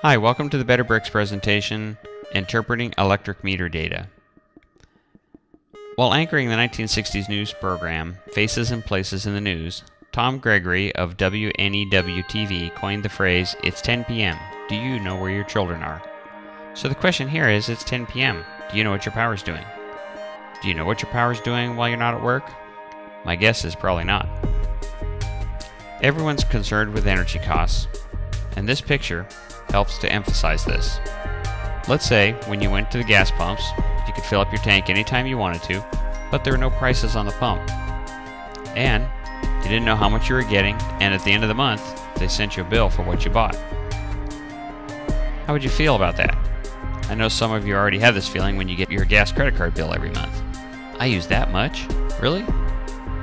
Hi, welcome to the BetterBricks presentation, Interpreting Electric Meter Data. While anchoring the 1960s news program, Faces and Places in the News, Tom Gregory of WNEW-TV coined the phrase, "It's 10 p.m. Do you know where your children are?" So the question here is, it's 10 p.m. Do you know what your power's doing? Do you know what your power's doing while you're not at work? My guess is probably not. Everyone's concerned with energy costs, and this picture helps to emphasize this. Let's say when you went to the gas pumps, you could fill up your tank anytime you wanted to, but there were no prices on the pump. And you didn't know how much you were getting, and at the end of the month, they sent you a bill for what you bought. How would you feel about that? I know some of you already have this feeling when you get your gas credit card bill every month. I use that much? Really?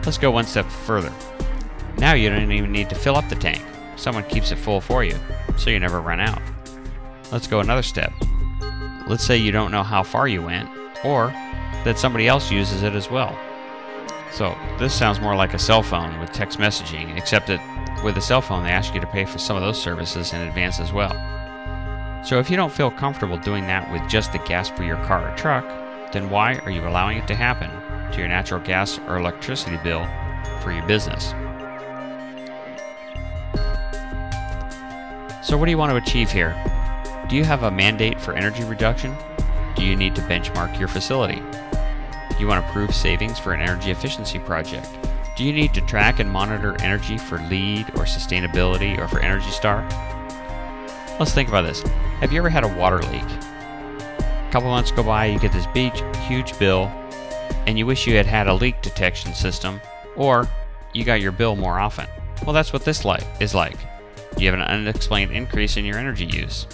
Let's go one step further. Now you don't even need to fill up the tank. Someone keeps it full for you, so you never run out. Let's go another step. Let's say you don't know how far you went, or that somebody else uses it as well. So this sounds more like a cell phone with text messaging, except that with a cell phone they ask you to pay for some of those services in advance as well. So if you don't feel comfortable doing that with just the gas for your car or truck, then why are you allowing it to happen to your natural gas or electricity bill for your business? So what do you want to achieve here? Do you have a mandate for energy reduction? Do you need to benchmark your facility? Do you want to prove savings for an energy efficiency project? Do you need to track and monitor energy for LEED or sustainability or for Energy Star? Let's think about this. Have you ever had a water leak? A couple months go by, you get this big, huge bill, and you wish you had had a leak detection system, or you got your bill more often. Well, that's what this is like. You have an unexplained increase in your energy use.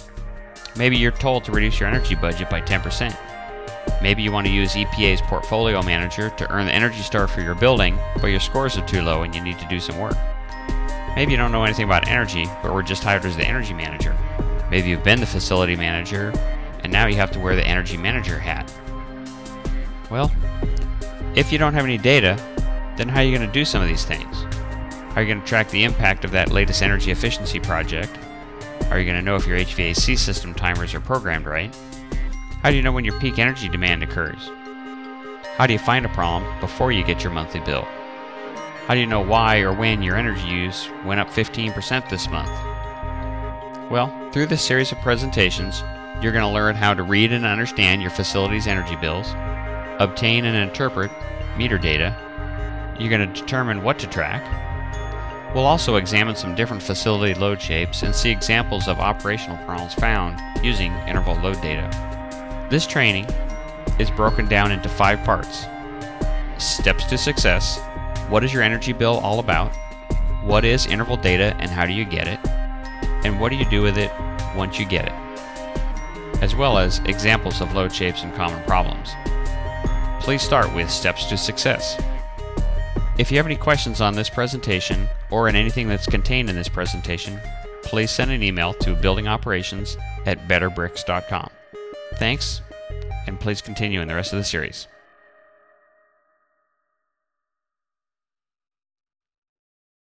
Maybe you're told to reduce your energy budget by 10%. Maybe you want to use EPA's portfolio manager to earn the Energy Star for your building, but your scores are too low and you need to do some work. Maybe you don't know anything about energy, but were just hired as the energy manager. Maybe you've been the facility manager, and now you have to wear the energy manager hat. Well, if you don't have any data, then how are you going to do some of these things? How are you going to track the impact of that latest energy efficiency project? Are you going to know if your HVAC system timers are programmed right? How do you know when your peak energy demand occurs? How do you find a problem before you get your monthly bill? How do you know why or when your energy use went up 15% this month? Well, through this series of presentations, you're going to learn how to read and understand your facility's energy bills, obtain and interpret meter data. You're going to determine what to track. We'll also examine some different facility load shapes and see examples of operational problems found using interval load data. This training is broken down into 5 parts. Steps to success. What is your energy bill all about? What is interval data and how do you get it? And what do you do with it once you get it? As well as examples of load shapes and common problems. Please start with steps to success. If you have any questions on this presentation or in anything that's contained in this presentation, please send an email to buildingoperations@betterbricks.com. Thanks, and please continue in the rest of the series.